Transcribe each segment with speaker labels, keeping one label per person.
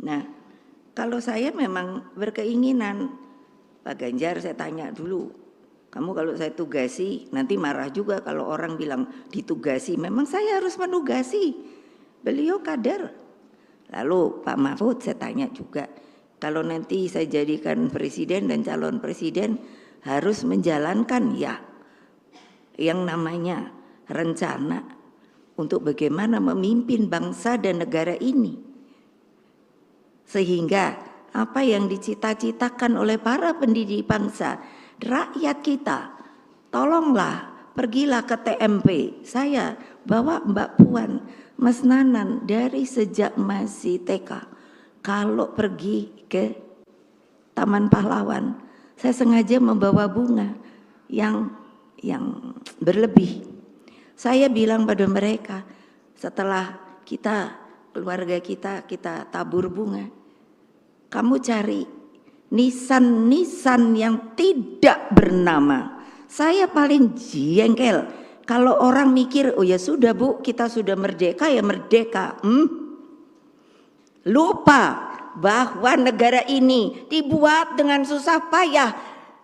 Speaker 1: Nah, kalau saya memang berkeinginan, Pak Ganjar saya tanya dulu, kamu kalau saya tugasi nanti marah juga kalau orang bilang ditugasi, memang saya harus menugasi, beliau kader. Lalu Pak Mahfud saya tanya juga, kalau nanti saya jadikan presiden dan calon presiden harus menjalankan ya yang namanya rencana untuk bagaimana memimpin bangsa dan negara ini. Sehingga apa yang dicita-citakan oleh para pendidik bangsa, rakyat kita, tolonglah pergilah ke TMP. Saya bawa Mbak Puan, Mas Nanan dari sejak masih TK. Kalau pergi ke Taman Pahlawan, saya sengaja membawa bunga yang berlebih. Saya bilang pada mereka, setelah keluarga kita tabur bunga, kamu cari nisan-nisan yang tidak bernama. Saya paling jengkel kalau orang mikir, oh ya sudah Bu, kita sudah merdeka ya merdeka. Lupa bahwa negara ini dibuat dengan susah payah,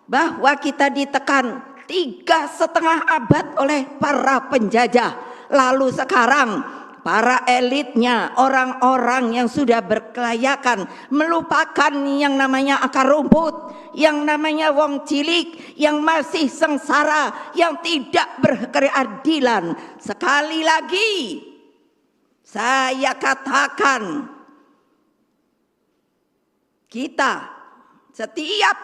Speaker 1: bahwa kita ditekan 3,5 abad oleh para penjajah. Lalu sekarang para elitnya, orang-orang yang sudah berkelayakan, melupakan yang namanya akar rumput, yang namanya wong cilik, yang masih sengsara, yang tidak berkeadilan. Sekali lagi saya katakan, kita setiap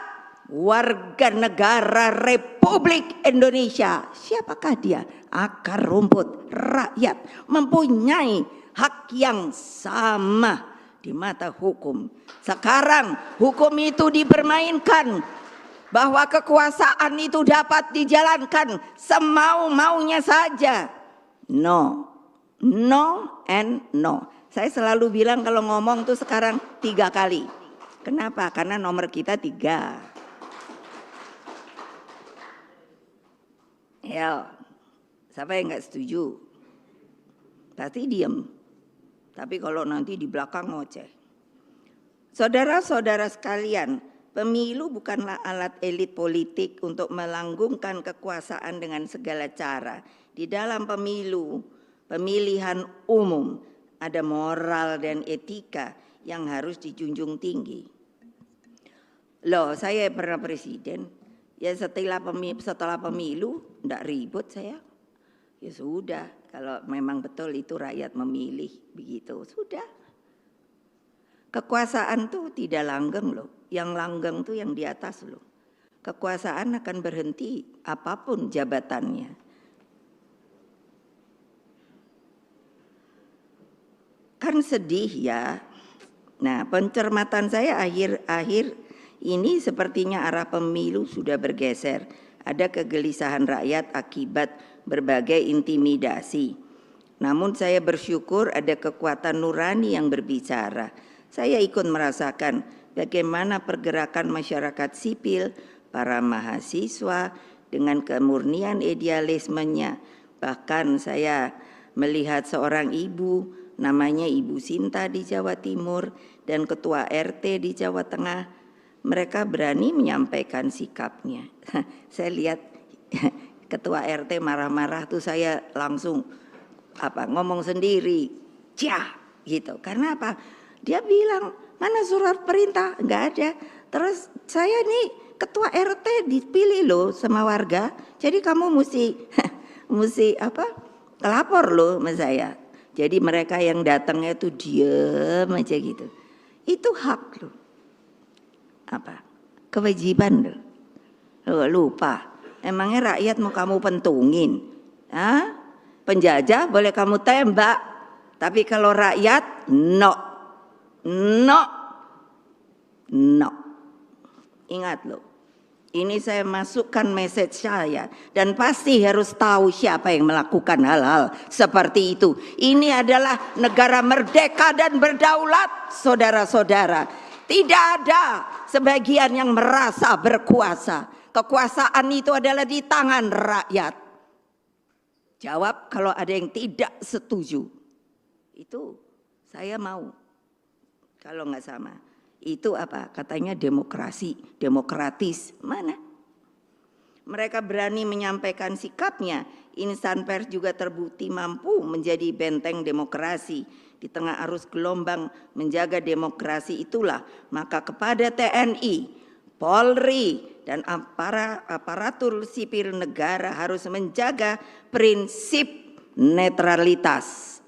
Speaker 1: warga negara Republik Indonesia, siapakah dia? Akar rumput, rakyat, mempunyai hak yang sama di mata hukum. Sekarang hukum itu dipermainkan, bahwa kekuasaan itu dapat dijalankan semau-maunya saja. No, no and no. Saya selalu bilang kalau ngomong tuh sekarang 3 kali. Kenapa? Karena nomor kita 3. Ya, siapa yang nggak setuju? Pasti diem. Tapi kalau nanti di belakang ngoceh. Saudara-saudara sekalian, pemilu bukanlah alat elit politik untuk melanggungkan kekuasaan dengan segala cara. Di dalam pemilu, pemilihan umum, ada moral dan etika yang harus dijunjung tinggi. Loh, saya pernah presiden, ya setelah pemilu enggak ribut saya. Ya sudah, kalau memang betul itu rakyat memilih begitu, sudah. Kekuasaan tuh tidak langgeng loh, yang langgeng tuh yang di atas loh. Kekuasaan akan berhenti apapun jabatannya. Kan sedih ya. Nah, pencermatan saya akhir-akhir ini sepertinya arah pemilu sudah bergeser. Ada kegelisahan rakyat akibat berbagai intimidasi. Namun saya bersyukur ada kekuatan nurani yang berbicara. Saya ikut merasakan bagaimana pergerakan masyarakat sipil, para mahasiswa dengan kemurnian idealismenya. Bahkan saya melihat seorang ibu, namanya Ibu Sinta di Jawa Timur, dan ketua RT di Jawa Tengah, mereka berani menyampaikan sikapnya. Saya lihat ketua RT marah-marah tuh saya langsung ngomong sendiri, cah gitu. Karena apa? Dia bilang, mana surat perintah? Enggak ada. Terus saya nih ketua RT dipilih loh sama warga, jadi kamu mesti lapor loh sama saya. Jadi mereka yang datangnya itu diam aja gitu. Itu hak loh. Kewajiban loh. Lupa. Emangnya rakyat mau kamu pentungin? Hah? Penjajah boleh kamu tembak, tapi kalau rakyat no. Ingat loh. Ini saya masukkan message saya, dan pasti harus tahu siapa yang melakukan hal-hal seperti itu. Ini adalah negara merdeka dan berdaulat, saudara-saudara. Tidak ada sebagian yang merasa berkuasa. Kekuasaan itu adalah di tangan rakyat. Jawab kalau ada yang tidak setuju. Itu saya mau. kalau nggak sama. Itu apa? Katanya demokrasi, demokratis. Mana? Mereka berani menyampaikan sikapnya. Insan pers juga terbukti mampu menjadi benteng demokrasi. Di tengah arus gelombang menjaga demokrasi itulah, maka kepada TNI, Polri, dan aparatur sipil negara harus menjaga prinsip netralitas.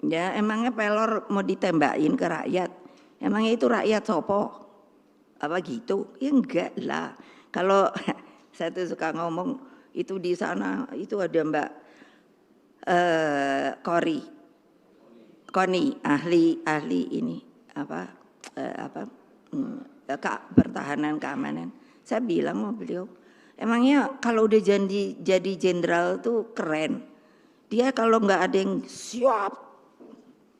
Speaker 1: Ya emangnya pelor mau ditembakin ke rakyat? Emangnya itu rakyat sopo? Apa gitu? Ya enggak lah. Kalau saya tuh suka ngomong itu di sana itu ada Mbak Koni ahli ini pertahanan keamanan. Saya bilang sama beliau, emangnya kalau udah jadi jenderal tuh keren. Dia kalau nggak ada yang siap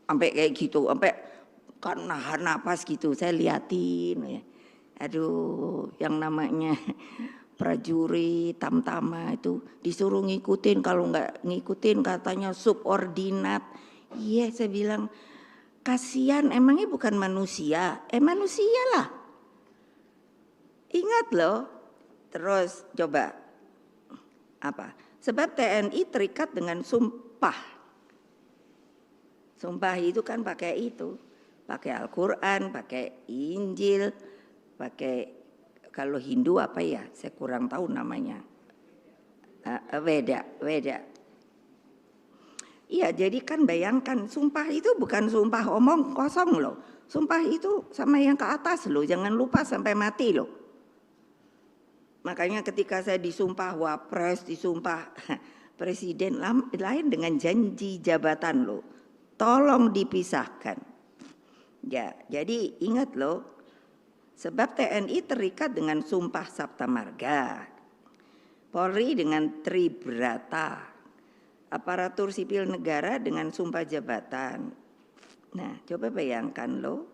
Speaker 1: sampai kayak gitu, sampai kan nahan napas gitu, saya liatin ya. Aduh, yang namanya prajurit tamtama itu disuruh ngikutin, kalau nggak ngikutin katanya subordinat. Iya, saya bilang kasihan, emangnya bukan manusia? Manusia lah. Ingat loh. Terus coba apa? Sebab TNI terikat dengan sumpah. Sumpah itu kan pakai itu, pakai Al-Quran, pakai Injil, pakai kalau Hindu apa ya? Saya kurang tahu namanya. Weda. Iya, jadi kan bayangkan sumpah itu bukan sumpah omong kosong loh. Sumpah itu sama yang ke atas loh, jangan lupa sampai mati loh. Makanya ketika saya disumpah wapres, disumpah presiden lain dengan janji jabatan loh. Tolong dipisahkan. Ya, jadi ingat loh, sebab TNI terikat dengan sumpah Sabta Marga, Polri dengan Tribrata, aparatur sipil negara dengan sumpah jabatan. Nah, coba bayangkan loh,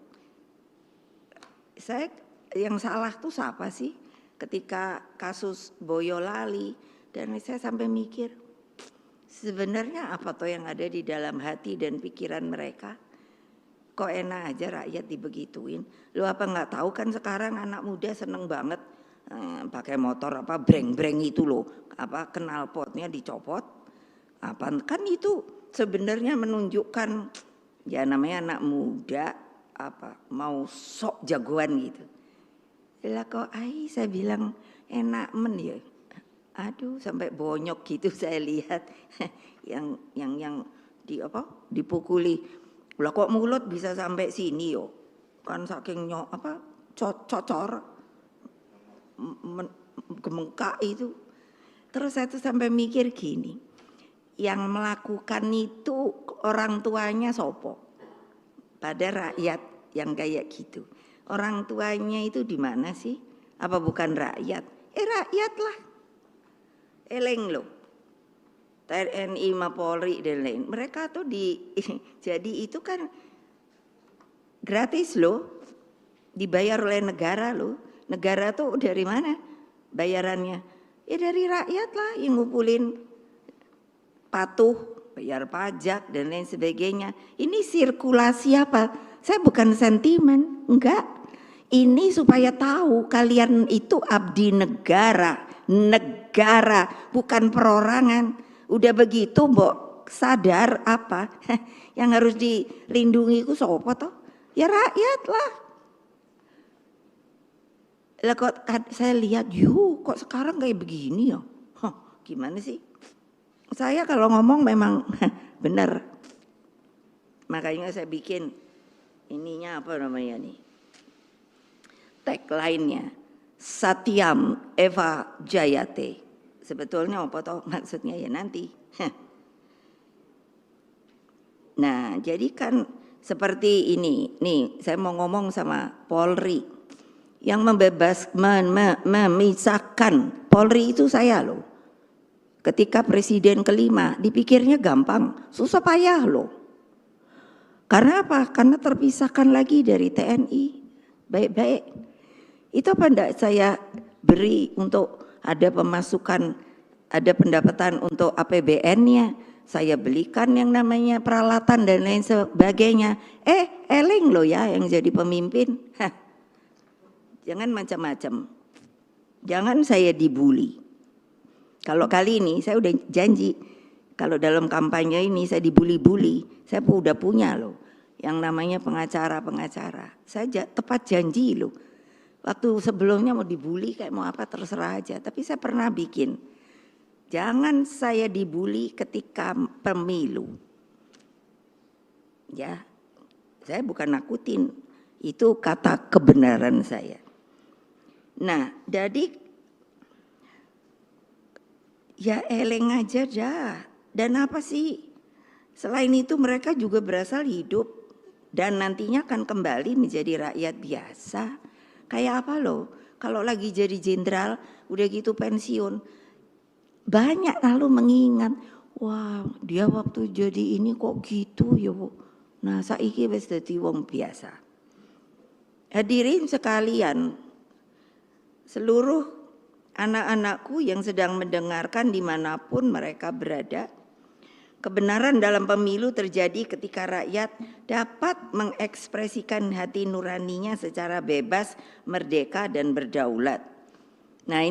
Speaker 1: saya yang salah tuh siapa sih ketika kasus Boyolali, dan saya sampai mikir, sebenarnya apa toh yang ada di dalam hati dan pikiran mereka? Kok enak aja rakyat dibegituin? Lu apa nggak tahu kan sekarang anak muda seneng banget pakai motor apa breng-breng itu loh, apa knalpotnya dicopot, apa kan itu sebenarnya menunjukkan ya namanya anak muda apa mau sok jagoan gitu. Lah kok saya bilang enak men ya. Aduh sampai bonyok gitu saya lihat yang di apa dipukuli. Lah kok mulut bisa sampai sini yo? Kan saking cocor gemengkak itu. Terus saya tuh sampai mikir gini, yang melakukan itu orang tuanya sopo? Pada rakyat yang kayak gitu. Orang tuanya itu di mana sih? Apa bukan rakyat? Rakyat lah. Eleng loh, TNI, Polri dan lain. Mereka tuh jadi itu kan gratis loh, dibayar oleh negara loh. Negara tuh dari mana bayarannya? Ya dari rakyat lah yang ngumpulin patuh, bayar pajak dan lain sebagainya. Ini sirkulasi apa? Saya bukan sentimen, enggak. Ini supaya tahu kalian itu abdi negara bukan perorangan. Udah begitu mbok sadar apa yang harus dilindungi itu sopo toh? Ya rakyat lah. Lah kok saya lihat kok sekarang kayak begini ya? Gimana sih? Saya kalau ngomong memang benar. Makanya saya bikin ininya apa namanya nih? Tagline-nya Satyam Eva Jayate. Sebetulnya apa toh maksudnya ya nanti. Nah, jadi kan seperti ini. Nih, saya mau ngomong sama Polri. Yang memisahkan Polri itu saya loh. Ketika presiden kelima dipikirnya gampang, susah payah loh. Karena apa? Karena terpisahkan lagi dari TNI. Baik-baik. Itu apa enggak saya beri untuk ada pemasukan, ada pendapatan untuk APBN-nya, saya belikan yang namanya peralatan dan lain sebagainya. Eleng loh ya yang jadi pemimpin. Jangan macam-macam. Jangan saya dibully. Kalau kali ini saya udah janji, kalau dalam kampanye ini saya dibully-bully, saya udah punya loh yang namanya pengacara-pengacara. Saya tepat janji loh. Waktu sebelumnya mau dibully kayak mau apa terserah aja, tapi saya pernah bikin. Jangan saya dibully ketika pemilu. Ya, saya bukan nakutin, itu kata kebenaran saya. Nah, jadi ya eleng aja dah. Dan apa sih? Selain itu mereka juga berasal hidup dan nantinya akan kembali menjadi rakyat biasa. Kayak apa loh? Kalau lagi jadi jenderal, udah gitu pensiun. Banyak lalu mengingat, wah dia waktu jadi ini kok gitu ya Bu. Nah saiki wis dadi wong biasa. Hadirin sekalian, seluruh anak-anakku yang sedang mendengarkan dimanapun mereka berada, kebenaran dalam pemilu terjadi ketika rakyat dapat mengekspresikan hati nuraninya secara bebas, merdeka dan berdaulat. Nah ini